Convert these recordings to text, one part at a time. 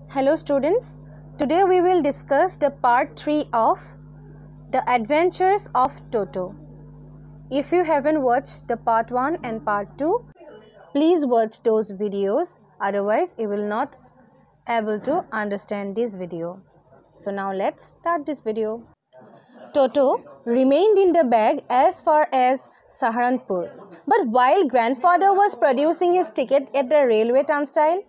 Hello students, today we will discuss the part 3 of The Adventures of Toto. If you haven't watched the part 1 and part 2, please watch those videos, otherwise you will not able to understand this video. So now let's start this video. Toto remained in the bag as far as Saharanpur, but while grandfather was producing his ticket at the railway turnstile,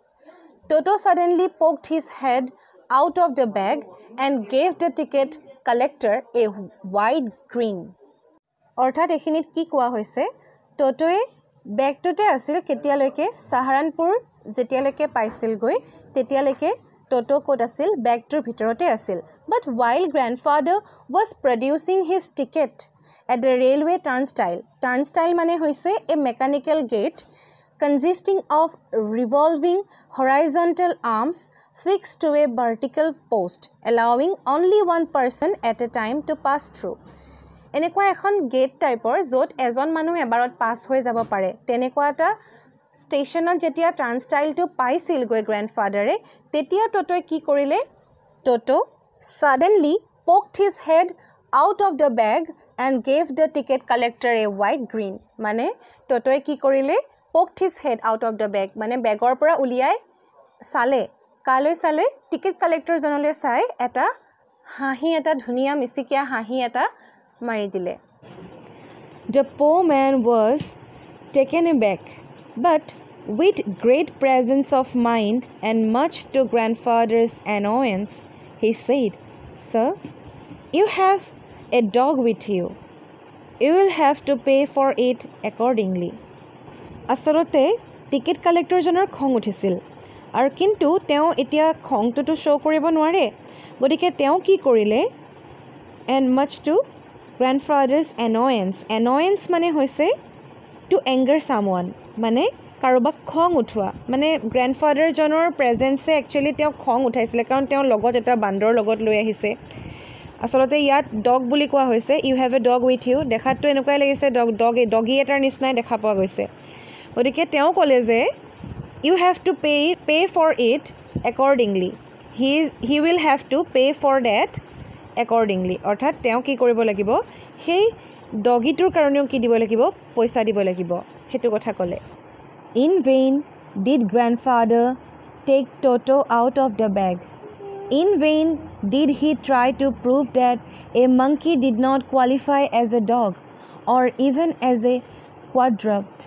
Toto suddenly poked his head out of the bag and gave the ticket collector a wide grin. অৰ্থাৎ এখিনিত কি কোৱা হৈছে টটোৱে বেগটোতে আছিল কেতিয়ালৈকে সাহাৰানপুৰ যেতিয়ালৈকে পাইছিল গৈ তেতিয়ালৈকে টটো কোড আছিল বেগটোৰ ভিতৰতে আছিল but while grandfather was producing his ticket at the railway turnstile মানে হৈছে a mechanical gate consisting of revolving horizontal arms fixed to a vertical post allowing only one person at a time to pass through. এনেকুৱা এখন gate টাইপৰ য'ত এজন মানুহ এবাৰত পাছ হৈ যাব পাৰে তেনেকুৱা এটা ষ্টেচনত যেতিয়া ট্ৰান্সটাইলটো পাইছিল গৈ গ্ৰেণ্ডফাদাৰে তেতিয়া টটোৱে কি কৰিলে টটো suddenly poked his head out of the bag and gave the ticket collector a wide grin মানে টটোৱে কি কৰিলে poked his head out of the bag মানে বেগৰ পৰা উলিয়াই চালে কালৈ চালে টিকেট কালেক্টৰ জনলৈ চাই এটা হাঁহি এটা ধুনিয়া মিছিকিয়া হাঁহি এটা মাৰি দিলে The poor man was taken aback but with great presence of mind and much to grandfather's annoyance he said Sir you have a dog with you will have to pay for it accordingly আসলতে ticket collector জনৰ খং উঠিছিল আৰু কিন্তু তেওঁ এতিয়া খংটো শো কৰিব নোৱাৰে গতিকে তেওঁ কি কৰিলে and much to grandfather's annoyance মানে হৈছে to anger someone মানে কাৰোবাক খং উঠোৱা মানে গ্ৰেণ্ডফাদাৰ জনৰ প্ৰেজেন্সে একচুৱেলি তেওঁ খং উঠাইছিলে কাৰণ তেওঁ লগত এটা বান্দৰ লগত লৈ আহিছে আসলতে ইয়াত ডগ বুলি কোৱা হৈছে you have a dog with you দেখাতটো এনেকুৱাই লাগিছে ডগি এটাৰ নিচিনাই দেখা পোৱা গৈছে গতিকে তেওঁ ক'লে যে you have to pay for it accordingly he will have to pay for that accordingly অৰ্থাৎ তেওঁ কি কৰিব লাগিব সেই ডগিটোৰ কাৰণেও কি দিব লাগিব পইচা দিব লাগিব সেইটো কথা ক'লে In vain did grandfather take Toto out of the bag. In vain did he try to prove that a monkey did not qualify as a dog or even as a quadruped.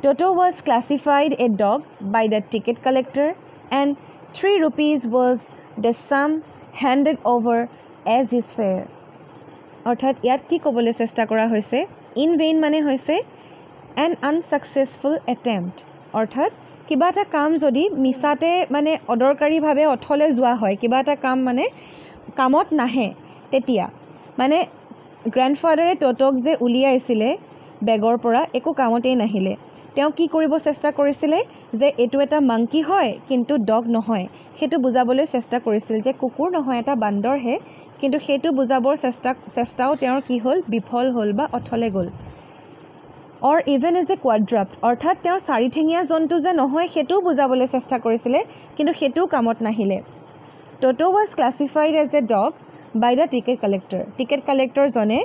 Toto was classified a dog by the ticket collector and 3 rupees was the sum handed over as his fare. অৰ্থাৎ ইয়াত কি ক'বলৈ চেষ্টা কৰা হৈছে in vein মানে হৈছে an unsuccessful attempt অৰ্থাৎ কিবা এটা কাম যদি মিছাতে মানে অদৰকাৰীভাৱে অথলে যোৱা হয় কিবা এটা কাম মানে কামত নাহে তেতিয়া মানে গ্ৰেণ্ডফাদাৰে টটোক যে উলিয়াইছিলে বেগৰ পৰা একো কামতেই নাহিলে তেওঁ কি কৰিব চেষ্টা কৰিছিলে যে এটো এটা মাংকি হয় কিন্তু ডগ নহয় সেইটো বুজাবলৈ চেষ্টা কৰিছিল যে কুকুৰ নহয় এটা বান্দৰ হে কিন্তু সেইটো বুজাবৰ চেষ্টাও তেওঁৰ কি হ'ল বিফল হ'ল বা অথলে গ'ল or even as a quadruped অৰ্থাৎ তেওঁৰ চাৰিঠেঙীয়া জন্তু যে নহয় সেইটো বুজাবলৈ চেষ্টা কৰিছিলে কিন্তু সেইটো কামত নাহিলে Toto was classified as a dog by the ticket collector জনে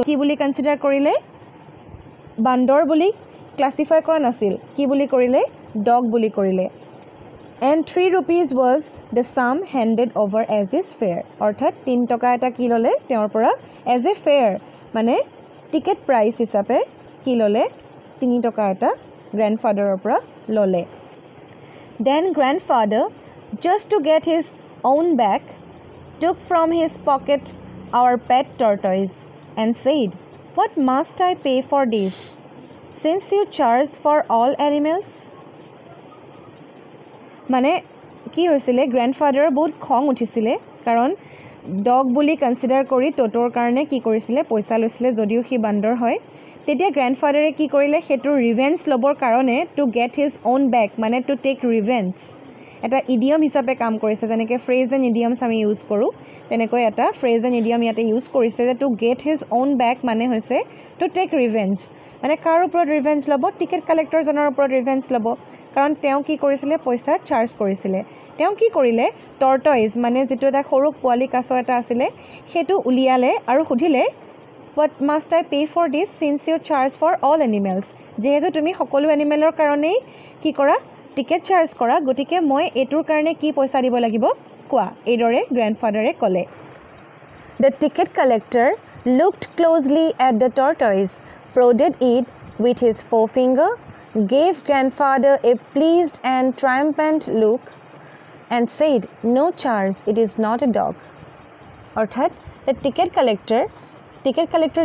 কি বুলি কনসিডাৰ কৰিলে বান্দৰ বুলি ক্লাসিফাই কৰা নাছিল কি বুলি কৰিলে ডগ বুলি কৰিলে and 3 rupees was the sum handed over as his fare অৰ্থাৎ 3 টকা এটা কি ললে তেওঁৰ পৰা as a fare মানে টিকেট প্ৰাইস হিচাপে কি ললে 3 টকা এটা গ্ৰেণ্ডফাদাৰৰ পৰা ললে then grandfather just to get his own back took from his pocket our pet tortoise and said what must I pay for this since you charge for all animals মানে কি হৈছিলে গ্ৰেণ্ডফাদাৰৰ বহুত খং উঠিছিলে কাৰণ ডগ বুলি কনসিডাৰ কৰি টটোৰ কাৰণে কি কৰিছিলে পইচা লৈছিলে যদিও সি বান্দৰ হয় তেতিয়া গ্ৰেণ্ডফাদাৰে কি কৰিলে হেতু ৰিভেঞ্জ লবৰ কাৰণে to get his own back মানে টু টেক ৰিভেঞ্জ এটা ইডিয়ম হিচাপে কাম কৰিছে যেনেকৈ ফ্ৰেজ এণ্ড ইডিয়মছ আমি ইউজ কৰোঁ তেনেকৈ এটা ফ্ৰেজ এণ্ড ইডিয়ম ইয়াতে ইউজ কৰিছে যে to get his own back মানে হৈছে টু টেক ৰিভেঞ্জ মানে কাৰ ওপৰত ৰিভেঞ্জ ল'ব টিকেট কালেক্টৰ জনৰ ওপৰত ৰিভেঞ্জ ল'ব কাৰণ তেওঁ কি কৰিছিলে পইচা চাৰ্জ কৰিছিলে তেওঁ কি কৰিলে টৰ্টইজ মানে যেটো এটা সৰু পোৱালি কাছ এটা আছিল হেতু উলিয়ালে আৰু সুধিলে what must I pay for this since you charge for all animals যেহেতু তুমি সকলো এনিমেলৰ কাৰণে কি কৰা টিকেট চাৰ্জ কৰা গটিকে মই এটোৰ কাৰণে কি পইচা দিব লাগিব কোৱা এইদৰে গ্ৰান্ডফাদাৰে ক'লে The ticket collector looked closely at the tortoise, prodded it with his forefinger, gave grandfather a pleased and triumphant look, and said, "No charge, it is not a dog." Orthat, the ticket collector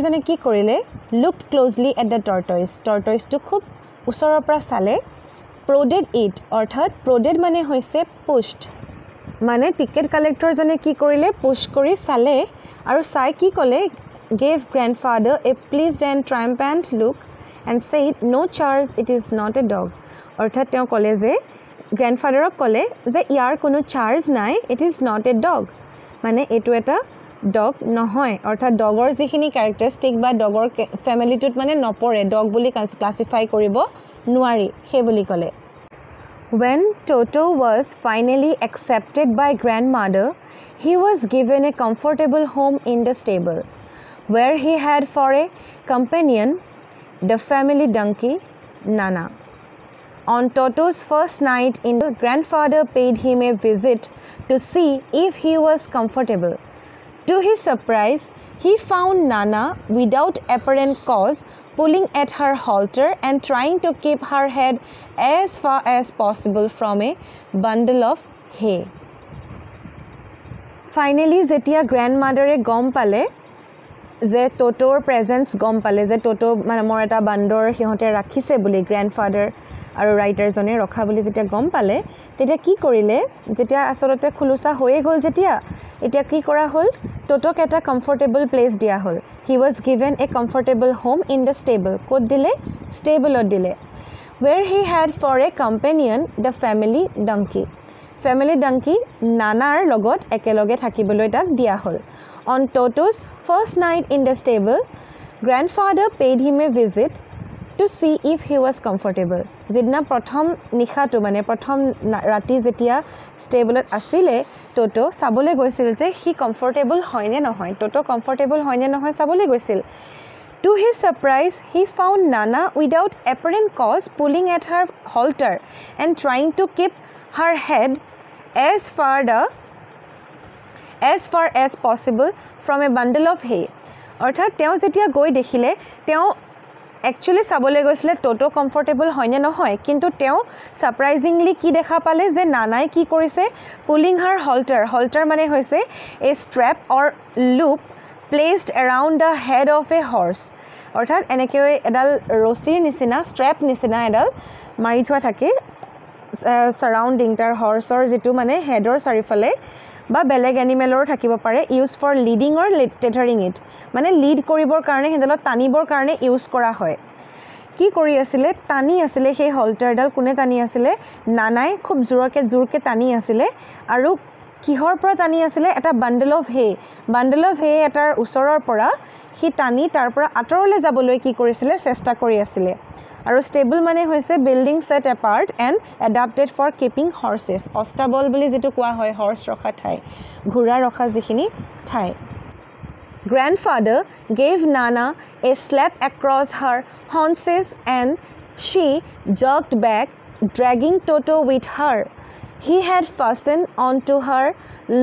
jane ki korile, looked closely at the tortoise. Tortoise to khub usorar pra sale, prodded it. Orthat, prodded mane hoise pushed. Mane ticket collector jane ki korile, push kori sale. আৰু চাই কি ক'লে gave grandfather a pleased and triumphant look and said no charge it is not a dog অৰ্থাৎ তেওঁ ক'লে যে গ্ৰান্ডফাদাৰক ক'লে যে ইয়াৰ কোনো চাৰ্জ নাই it is not a dog মানে এটো এটা ডগ নহয় অৰ্থাৎ ডগৰ যিখিনি ক্যাৰেক্টাৰিষ্টিক বা ডগৰ ফ্যামিলিটোত মানে নপৰে ডগ বুলি ক্লাসিফাই কৰিব নোৱাৰি হে বুলি ক'লে When Toto was finally accepted by grandmother He was given a comfortable home in the stable, where he had for a companion the family donkey, Nana. On Toto's first night in, the grandfather paid him a visit to see if he was comfortable. To his surprise, he found Nana without apparent cause pulling at her halter and trying to keep her head as far as possible from a bundle of hay. Finally, যেতিয়া গ্র্যান্ডমাদারে গম পালে যে টোটোৰ presence গম পালে যে টোটো মানে মোৰ এটা বান্দৰ হিহতে ৰাখিছে বুলি গ্ৰ্যান্ডফাদাৰ আৰু ৰাইটাৰজনে ৰখা বুলি যেতিয়া গম পালে তেতিয়া কি কৰিলে যেতিয়া আসলতে খুলুসা হৈয়ে গল যেতিয়া এতিয়া কি কৰা হল টোটোক এটা কমফৰ্টেবল প্লেস দিয়া হল he was given a comfortable home in the stable কোড দিলে স্টেবলত দিলে where he had for a companion the family donkey Family donkey Nanar logot ekeloge thakibole tak dia hol. On Toto's first night in the stable, grandfather paid him a visit to see if he was comfortable. Jidna prothom nikhatu mane prothom rati jetia stableot asile Toto sabole goisil je he comfortable hoine nohoy. Toto comfortable hoine nohoy sabole goisil. To his surprise, he found Nana without apparent cause pulling at her halter and trying to keep her head as far as possible from a bundle of hay. অৰ্থাৎ তেওঁ যেতিয়া গৈ দেখিলে তেওঁ actually সাবলে গৈছিল টোটো comfortable হয়নে নহয় কিন্তু তেওঁ সাৰপ্ৰাইজিংলি কি দেখা পালে যে নানাই কি কৰিছে পুলিং হাৰ halter মানে হৈছে a strap or loop placed around the head of a horse অৰ্থাৎ এনেকৈ এডাল ৰছীৰ নিচিনা স্ট্ৰেপ নিচিনা এডাল মাৰি থোৱা থাকে সাৰাউন্ডিং তাৰ হৰ্সৰ যেটো মানে হেডৰ চাৰিফালে বা বেলেগ এনিমেলৰ থাকিব পাৰে use for leading or tethering it মানে লিড কৰিবৰ কাৰণে হেডলত টানিবৰ কাৰণে ইউজ কৰা হয় কি কৰি আছিল টানি আছিল সেই হল্টাৰডাল কোনে টানি আছিল নানাই খুব জোৰকে টানি আছিল আৰু কিহৰ পৰা টানি আছিল এটা বান্ডল অফ হে এটাৰ ওচৰৰ পৰা হি টানি তাৰ পৰা আতৰলৈ যাবলৈ কি কৰিছিল চেষ্টা কৰি আছিল আৰু স্টেবল মানে হৈছে building set apart and adapted for keeping horses stable বুলি যেটো কোৱা হয় হৰ্স ৰখা ঠাই ঘোঁৰা ৰখা যিখিনি ঠাই Grandfather gave Nana a slap across her haunches and she jerked back, dragging Toto with her. He had fastened onto her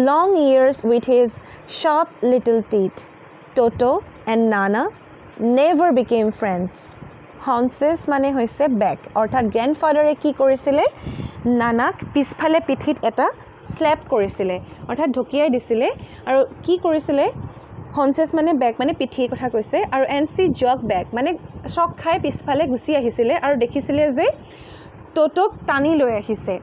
long ears with his sharp little teeth. Toto and Nana never became friends. Haunches mane hoise back. Orthat grandfather e ki korisile Nanak pisphale pithit eta slap korisile. Orthat dhokiyai disile aru ki korisile Haunches mane back mane pithi kotha koise aru NC jog back mane shock khai pisphale gusi ahisile aru dekhisile je Totok tani loi ahise.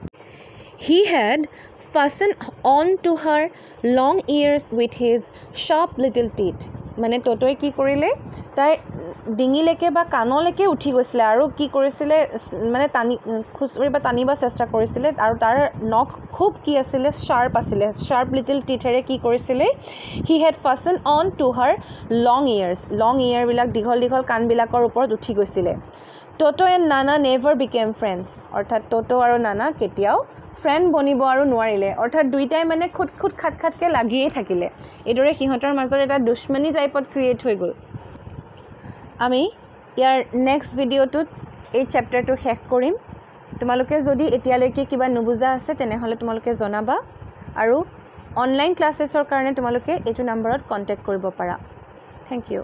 He had fastened on to her long ears with his sharp little teeth. Mane Totoi ki korile tai ডিঙিলেকে বা কানলেকে উঠি গৈছিল আৰু কি কৰিছিল মানে টানি খুচৰি বা টানিবা চেষ্টা কৰিছিল আৰু তাৰ নখ খুব কি আছিল শাৰ্প লিটল টিথেৰে কি কৰিছিল he had fasten on two her long year বিলাক দীঘল কান বিলাকৰ ওপৰত উঠি গৈছিল টোটো এণ্ড নানা নেভাৰ বিকেম ফ্ৰেণ্ডছ অৰ্থাৎ টোটো আৰু নানা কেতিয়াও ফ্ৰেণ্ড বনিব আৰু নোৱাৰিলে অৰ্থাৎ দুইটাই মানে খুট খুট খাট খাটকে লাগিয়ে থাকিলে এইদৰে সিহঁতৰ মাজত এটা দুশ্মনী টাইপত ক্ৰিয়েট হৈ গ'ল আমি ইয়াৰ নেক্সট ভিডিঅ'টোত এই চেপ্টাৰটো শেষ কৰিম তোমালোকে যদি এতিয়ালৈকে কিবা নুবুজা আছে তেনেহলে তোমালোকে জনাবা আৰু অনলাইন ক্লাसेছৰ কাৰণে তোমালোকে এইটো নম্বৰত কন্টাক্ট কৰিব পাৰা থ্যাংক ইউ